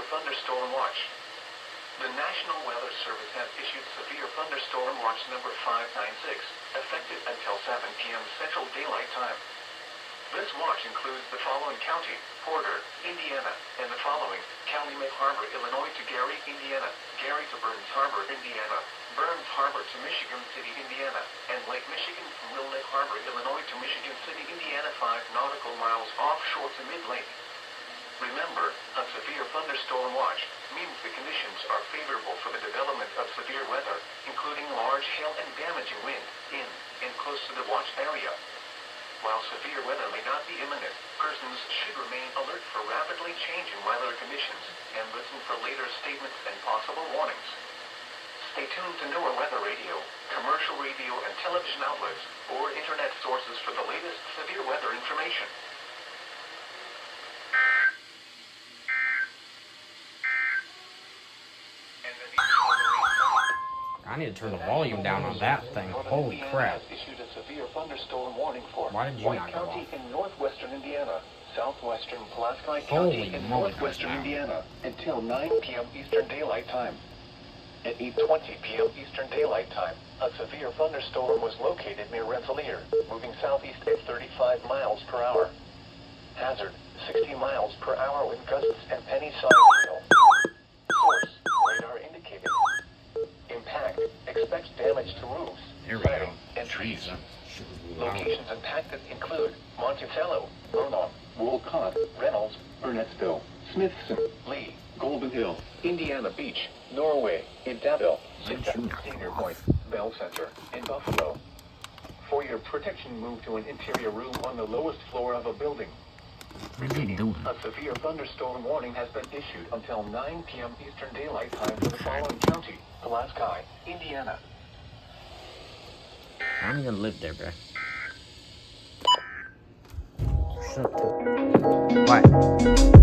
Thunderstorm watch. The National Weather Service has issued severe thunderstorm watch number 596, effective until 7 p.m. Central Daylight Time. This watch includes the following county: Porter, Indiana, and the following: County Mid-Harbor, Illinois to Gary, Indiana, Gary to Burns Harbor, Indiana, Burns Harbor to Michigan City, Indiana, and Lake Michigan from Wilmette Harbor, Illinois to Michigan City, Indiana, 5 nautical miles offshore to mid-lake. Remember, a severe thunderstorm watch means the conditions are favorable for the development of severe weather, including large hail and damaging wind, in and close to the watch area. While severe weather may not be imminent, persons should remain alert for rapidly changing weather conditions, and listen for later statements and possible warnings. Stay tuned to NOAA weather radio, commercial radio and television outlets, or internet sources for the latest severe weather information. I need to turn the volume down on that thing. Holy crap. Issued a severe thunderstorm warning for Why did you White not go County off? in northwestern Indiana, southwestern Pulaski Holy County in moly, northwestern now. Indiana until 9 p.m. Eastern Daylight Time. At 8:20 p.m. Eastern Daylight Time, a severe thunderstorm was located near Rensselaer, moving southeast at 35 miles per hour. Hazard: 60 miles per hour with gusts and penny-sized hail. Source: radar indicated. Impact: expects damage to roofs, siding, and trees. Locations impacted include Monticello, Vernon, Wolcott, Reynolds, Burnettsville, Smithson, Lee, Golden Hill, Indiana Beach, Norway, Idaville, Sitka, Cedar Point, Bell Center, and Buffalo. For your protection, move to an interior room on the lowest floor of a building. A severe thunderstorm warning has been issued until 9 p.m. Eastern Daylight Time for the following county: Pulaski, Indiana. I don't even live there, bruh. Shut up. What?